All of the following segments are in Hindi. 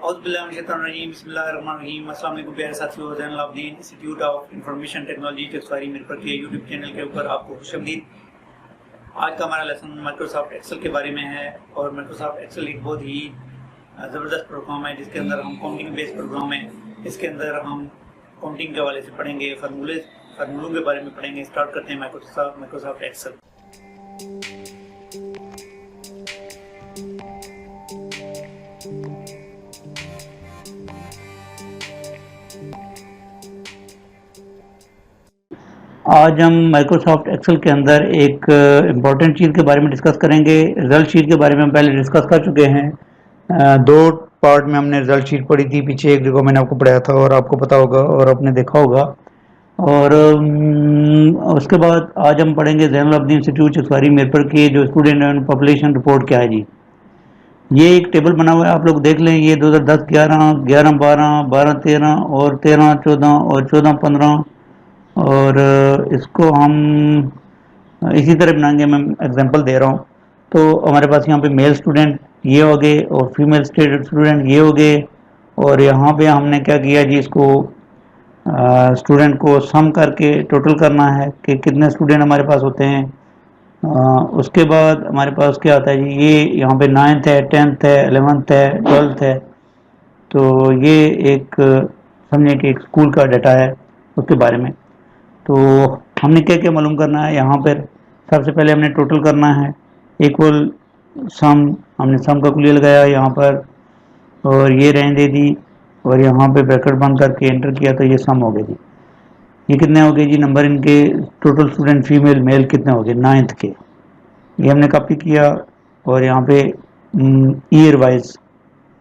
बिस्मिल्लाहिर्रहमानिर्रहीम। अस्सलाम वालेकुम प्यारे साथियों, Zainul Abidin institute of information technology टेक्सवारी मिरपुर के यूट्यूब चैनल के ऊपर आपको खुशामदीद। आज का हमारा लेसन माइक्रोसॉफ्ट एक्सेल के बारे में है और माइक्रोसॉफ्ट एक्सेल एक बहुत ही ज़बरदस्त प्रोग्राम है जिसके अंदर हम काउंटिंग बेस्ड प्रोग्राम है। इसके अंदर हम काउंटिंग के हवाले से पढ़ेंगे, फार्मूलों के बारे में पढ़ेंगे। स्टार्ट करते हैं माइक्रोसॉफ्ट एक्सेल। आज हम माइक्रोसॉफ्ट एक्सेल के अंदर एक इम्पॉर्टेंट चीज़ के बारे में डिस्कस करेंगे। रिजल्ट शीट के बारे में हम पहले डिस्कस कर चुके हैं। दो पार्ट में हमने रिजल्ट शीट पढ़ी थी, पीछे एक जगह मैंने आपको पढ़ाया था और आपको पता होगा और आपने देखा होगा। और उसके बाद आज हम पढ़ेंगे ज़ैनुल आबिदीन इंस्टीट्यूट टेक्सवारी मिरपुर की जो स्टूडेंट एंड पॉपुलेशन रिपोर्ट क्या है जी। ये एक टेबल बना हुआ है, आप लोग देख लें। ये 2010, 11, 11, 12, 12, 13 और 13, 14 और 14, 15 और इसको हम इसी तरह बनाएंगे। मैं एग्जांपल दे रहा हूँ। तो हमारे पास यहाँ पे मेल स्टूडेंट ये हो गए और फीमेल स्टूडेंट ये हो गए। और यहाँ पे हमने क्या किया जी, इसको स्टूडेंट को सम करके टोटल करना है कि कितने स्टूडेंट हमारे पास होते हैं। उसके बाद हमारे पास क्या आता है जी, ये यहाँ पे 9th है, 10th है, 11th है, 12th है। तो ये एक समझे कि एक स्कूल का डाटा है उसके बारे में। तो हमने क्या क्या मालूम करना है यहाँ पर। सबसे पहले हमने टोटल करना है इक्वल सम। हमने सम का कुलिया लगाया यहाँ पर और ये रेंज दे दी और यहाँ पे ब्रैकेट बंद करके एंटर किया तो ये सम हो गए जी। ये कितने हो गए जी नंबर इनके, टोटल स्टूडेंट फीमेल मेल कितने हो गए 9th के। ये हमने कॉपी किया और यहाँ पे ईयर वाइज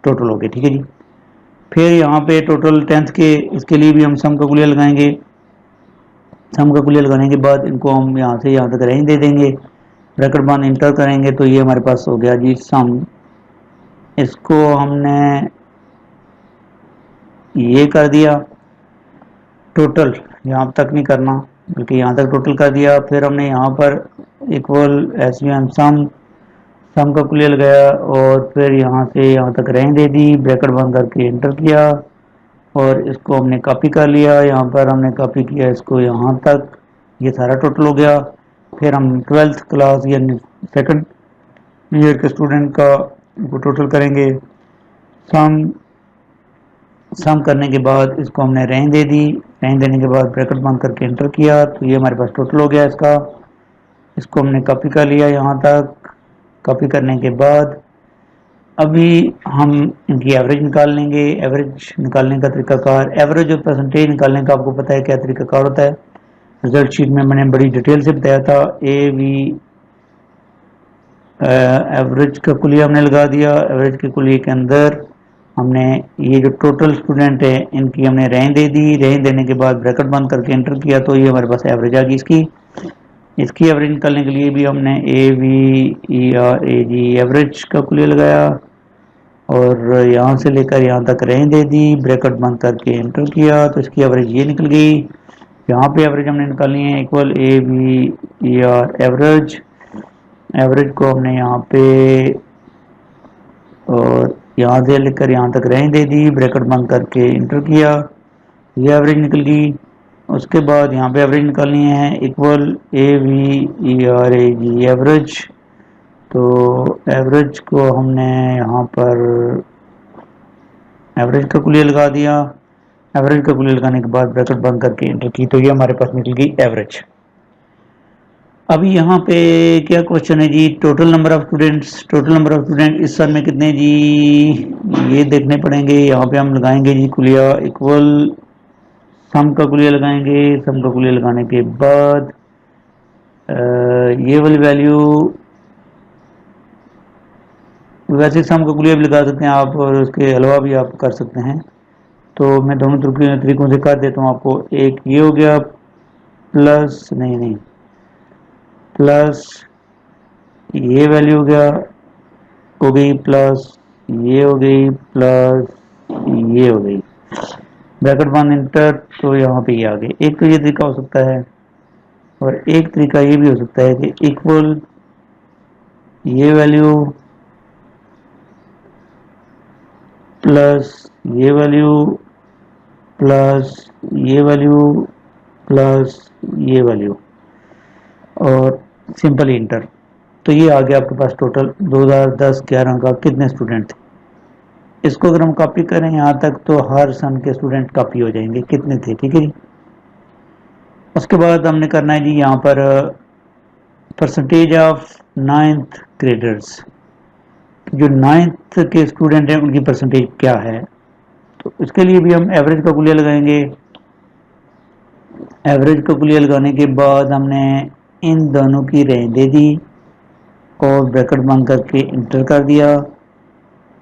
टोटल हो गए, ठीक है जी। फिर यहाँ पे टोटल 10th के, इसके लिए भी हम सम का कुलिया लगाएंगे। सम का कुलिया लगाने के बाद इनको हम यहाँ से यहाँ तक रेंज दे देंगे, ब्रैकेट बंद इंटर करेंगे तो ये हमारे पास हो गया जी सम। इसको हमने ये कर दिया टोटल, यहाँ तक नहीं करना बल्कि यहाँ तक टोटल कर दिया। फिर हमने यहाँ पर इक्वल एसवीएम सम का कुलिया लगाया और फिर यहाँ से यहाँ तक रेंज दे दी, ब्रैकेट बंद करके इंटर किया और इसको हमने कॉपी कर लिया। यहाँ पर हमने कॉपी किया इसको यहाँ तक, ये सारा टोटल हो गया। फिर हम 12th क्लास यानी सेकंड ईयर के स्टूडेंट का वो टोटल करेंगे। सम करने के बाद इसको हमने रेंज दे दी, रेंज देने के बाद ब्रैकेट बंद करके एंटर किया तो ये हमारे पास टोटल हो गया इसका। इसको हमने कॉपी कर लिया यहाँ तक। कॉपी करने के बाद अभी हम इनकी एवरेज निकाल लेंगे। एवरेज निकालने का तरीकाकार, एवरेज और परसेंटेज निकालने का आपको पता है क्या तरीकाकार होता है। रिजल्ट शीट में मैंने बड़ी डिटेल से बताया था। एवरेज का कुलिया हमने लगा दिया। एवरेज के कुलिये के अंदर हमने ये जो टोटल स्टूडेंट है इनकी हमने रेंज दे दी। रेंज देने के बाद ब्रैकेट बंद करके एंटर किया तो ये हमारे पास एवरेज आ गई इसकी एवरेज निकालने के लिए भी हमने AVERAG एवरेज का कुलिया लगाया और यहाँ से लेकर यहाँ तक रेंज दे दी, ब्रैकेट बंद करके एंटर किया तो इसकी एवरेज ये निकल गई। यहाँ पे एवरेज हमने निकालनी है इक्वल AVER एवरेज को हमने यहाँ पे और यहाँ से लेकर यहाँ तक रेंज दे दी, ब्रैकेट बंद करके इंटर किया, ये एवरेज निकल गई। उसके बाद यहाँ पे एवरेज निकालनी है इक्वल AVERAG एवरेज। तो एवरेज को हमने यहाँ पर एवरेज का कुलिया लगा दिया। एवरेज का कुलिया लगाने के बाद ब्रैकेट बंद करके एंटर की तो ये हमारे पास निकल गई एवरेज। अभी यहाँ पे क्या क्वेश्चन है जी, total number of students. Total number of student इस साल में कितने जी, ये देखने पड़ेंगे। यहाँ पे हम लगाएंगे जी कुलिया इक्वल सम का कुलिया लगाएंगे। सम का कुलिया लगाने के बाद ये वाली वैल्यू, वैसे सम का कुलिया भी लगा सकते हैं आप और उसके अलावा भी आप कर सकते हैं। तो मैं दोनों तरीकों से कर देता हूँ आपको। एक ये हो गया प्लस नहीं प्लस ये वैल्यू हो गई प्लस ये हो गई प्लस ये हो गई, ब्रैकेट बंद इंटर तो यहाँ पे ये आ गए। एक तो ये तरीका हो सकता है और एक तरीका ये भी हो सकता है कि इक्वल ये वैल्यू प्लस ये वैल्यू प्लस ये वैल्यू प्लस ये वैल्यू और सिंपल इंटर। तो ये आ गया आपके पास टोटल 2010-11 का कितने स्टूडेंट थे। इसको अगर हम कॉपी करें यहाँ तक तो हर सन के स्टूडेंट कॉपी हो जाएंगे कितने थे, ठीक है जी। उसके बाद हमने करना है जी यहाँ पर परसेंटेज ऑफ 9th ग्रेडर्स, जो 9th के स्टूडेंट हैं उनकी परसेंटेज क्या है। तो इसके लिए भी हम एवरेज का कुलिया लगाएंगे। एवरेज का कुलिया लगाने के बाद हमने इन दोनों की रेंज दे दी और ब्रैकेट बंद करके इंटर कर दिया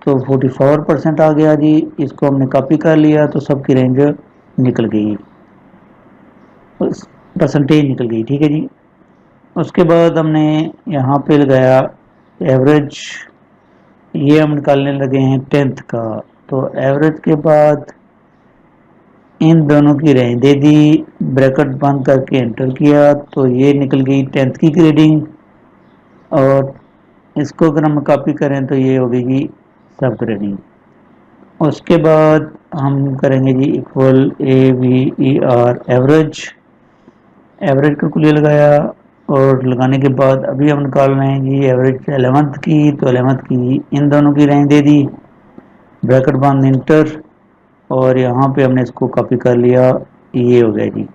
तो 44% आ गया जी। इसको हमने कॉपी कर लिया तो सबकी रेंज निकल गई, परसेंटेज निकल गई, ठीक है जी। उसके बाद हमने यहाँ पे लगाया एवरेज, ये हम निकालने लगे हैं 10th का। तो एवरेज के बाद इन दोनों की रेंज दे दी, ब्रैकेट बंद करके एंटर किया तो ये निकल गई 10th की ग्रेडिंग और इसको अगर हम कॉपी करें तो ये हो गई सब ग्रेडिंग। उसके बाद हम करेंगे जी इक्वल AVER एवरेज। एवरेज का कुलिया लगाया और लगाने के बाद अभी हम निकाल रहे हैं जी एवरेज 11th की। तो 11th की इन दोनों की रेंज दे दी, ब्रैकेट बंद इंटर और यहाँ पे हमने इसको कॉपी कर लिया, ये हो गया जी।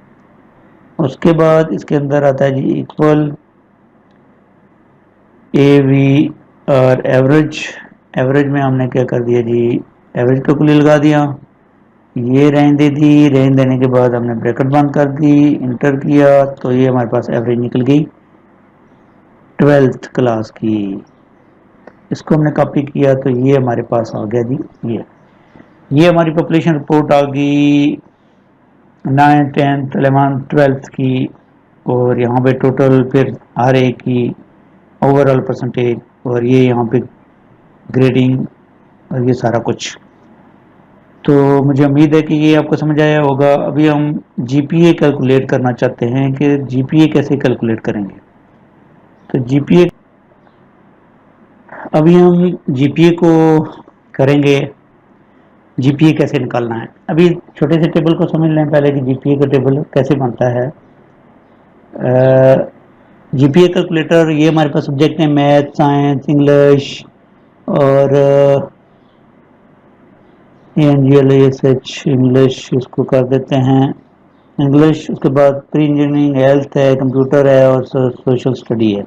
उसके बाद इसके अंदर आता है जी इक्वल AVER एवरेज। एवरेज में हमने क्या कर दिया जी एवरेज का कुलिया लगा दिया, ये रेंज दे दी, रेंज देने के बाद हमने ब्रैकेट बंद कर दी, इंटर किया तो ये हमारे पास एवरेज निकल गई 12th क्लास की। इसको हमने कॉपी किया तो ये हमारे पास आ गया जी। ये हमारी पॉपुलेशन रिपोर्ट आ गई 9th 10th 11th 12th की और यहाँ पे टोटल फिर हर एक की ओवरऑल परसेंटेज और ये यहाँ पे ग्रेडिंग और ये सारा कुछ। तो मुझे उम्मीद है कि ये आपको समझ आया होगा। अभी हम जीपीए कैलकुलेट करना चाहते हैं कि जीपीए कैसे कैलकुलेट करेंगे। तो जीपीए अभी हम जीपीए को करेंगे, जीपीए कैसे निकालना है। अभी छोटे से टेबल को समझ लें पहले कि जीपीए का टेबल कैसे बनता है। जीपीए कैलकुलेटर ये हमारे पास सब्जेक्ट है मैथ, साइंस, इंग्लिश और एनजीएलएसएच इंग्लिश, इसको कर देते हैं इंग्लिश। उसके बाद प्री इंजीनियरिंग, हेल्थ है, कंप्यूटर है और सोशल स्टडी है।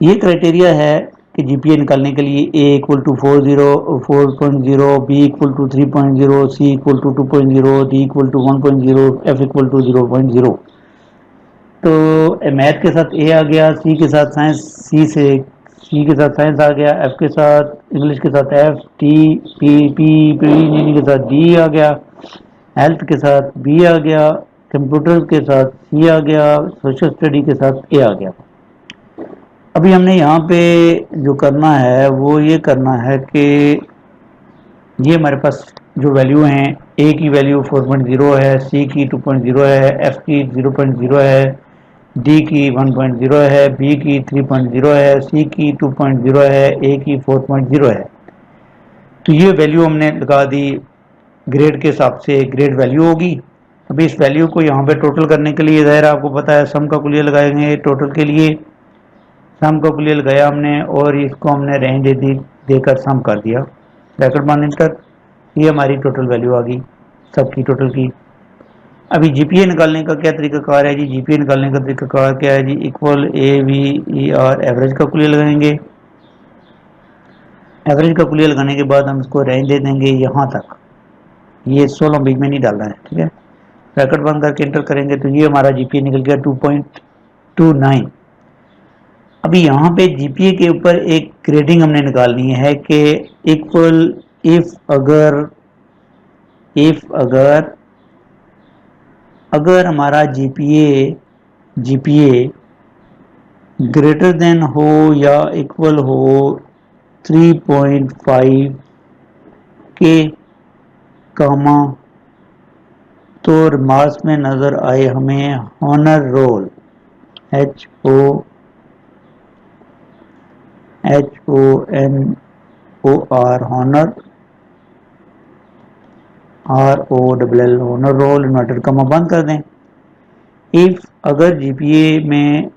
ये क्राइटेरिया है कि जीपीए निकालने के लिए A equal to 4.0, B equal to 3.0, C equal to 2.0, D equal to 1.0, F equal to 0.0। तो मैथ के साथ ए आ गया, सी के साथ साइंस, सी के साथ साइंस आ गया, एफ के साथ इंग्लिश के साथ एफ, टी पी इंजीनियरिंग के साथ डी आ गया, हेल्थ के साथ बी आ गया, कंप्यूटर के साथ सी आ गया, सोशल स्टडी के साथ ए आ गया। अभी हमने यहाँ पे जो करना है वो ये करना है कि ये हमारे पास जो वैल्यू हैं, ए की वैल्यू 4.0 है, सी की 2.0 है, एफ की 0.0 है, डी की 1.0 है, बी की 3.0 है, सी की 2.0 है, ए की 4.0 है। तो ये वैल्यू हमने लगा दी, ग्रेड के हिसाब से ग्रेड वैल्यू होगी। अभी इस वैल्यू को यहाँ पे टोटल करने के लिए ज़ाहिर आपको पता है सम का कुलिया लगाएंगे टोटल के लिए। सम का कुलिया लगाया हमने और इसको हमने रेंज दे दी, देकर सम कर दिया, ब्रैकेट बंद इंटर। ये हमारी टोटल वैल्यू आ गई सबकी टोटल की। अभी जीपीए निकालने का क्या तरीकाकार है जी, जीपीए निकालने का तरीकाकार क्या है जी, इक्वल AVER एवरेज का कुलिया लगाएंगे। एवरेज का कुलिया लगाने के बाद हम इसको रेंज दे देंगे यहाँ तक, ये 16 बीच में नहीं डालना है, ठीक है। ब्रैकेट बंद करके एंटर करेंगे तो ये हमारा जीपीए निकल गया 2.29। अभी यहाँ पे जीपीए के ऊपर एक ग्रेडिंग हमने निकालनी है कि इक्वल इफ अगर हमारा जीपीए ग्रेटर देन हो या इक्वल हो 3.5 के कामा तो रिमार्क्स में नज़र आए हमें honour roll HONOR honour ROLL honour roll, inverted comma बंद कर दें। इफ अगर जीपीए में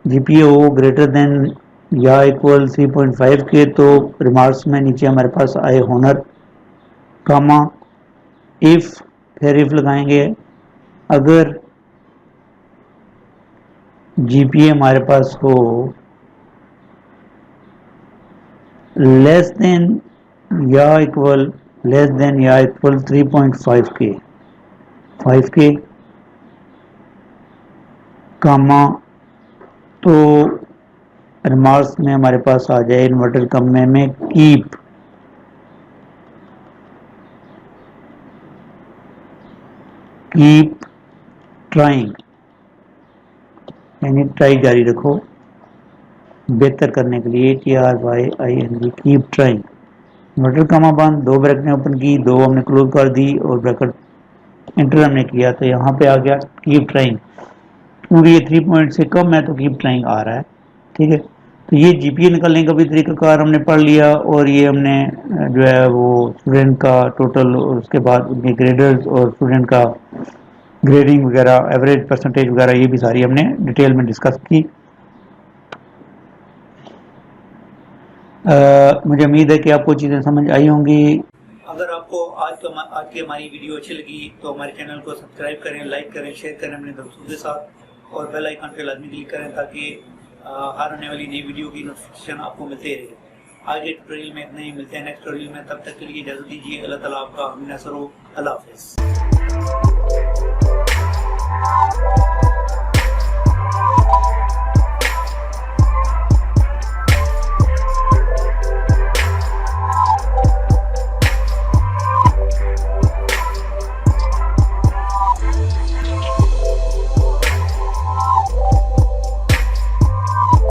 जीपीए हो ग्रेटर देन या इक्वल 3.5 के तो रिमार्क्स में नीचे हमारे पास आए होनर कामा इफ, फिर इफ लगाएंगे। अगर जीपीए हमारे पास हो लेस देन या इक्वल 3.5 के 5 के कामा, तो रिमार्क्स में हमारे पास आ जाए इन्वर्टेड कॉमा में कीप ट्राइंग, यानी ट्राई जारी रखो बेहतर करने के लिए, TRYING, keep trying. Inverted comma बंद, दो ब्रैकेट ओपन की, दो हमने क्लोज कर दी और ब्रैकेट इंटर हमने किया, तो यहाँ पे आ गया कीप ट्राइंग। क्योंकि ये 3 पॉइंट से कम है तो कीप ट्राइंग आ रहा है, ठीक है। तो ये जीपीए निकालने का भी तरीकाकार हमने पढ़ लिया, और ये हमने जो है वो स्टूडेंट का टोटल और उसके बाद उनके ग्रेडर्स और स्टूडेंट का ग्रेडिंग वगैरह, एवरेज परसेंटेज वगैरह, ये भी सारी हमने डिटेल में डिस्कस की। मुझे उम्मीद है कि आपको चीज़ें समझ आई होंगी। अगर आपको आज की हमारी वीडियो अच्छी लगी तो हमारे चैनल को सब्सक्राइब करें, लाइक करें, शेयर करें अपने दोस्तों के साथ, और बेल आइकन पे लाजमी क्लिक करें ताकि हर आने वाली नई वीडियो की नोटिफिकेशन आपको मिलते रहे। आज के ट्यूटोरियल में इतना ही, मिलते हैं नेक्स्ट ट्यूटोरियल में, तब तक के लिए इजाज़त दीजिए। अल्लाह ताला आपका हम नसर हो। अल्लाह हाफ़िज़।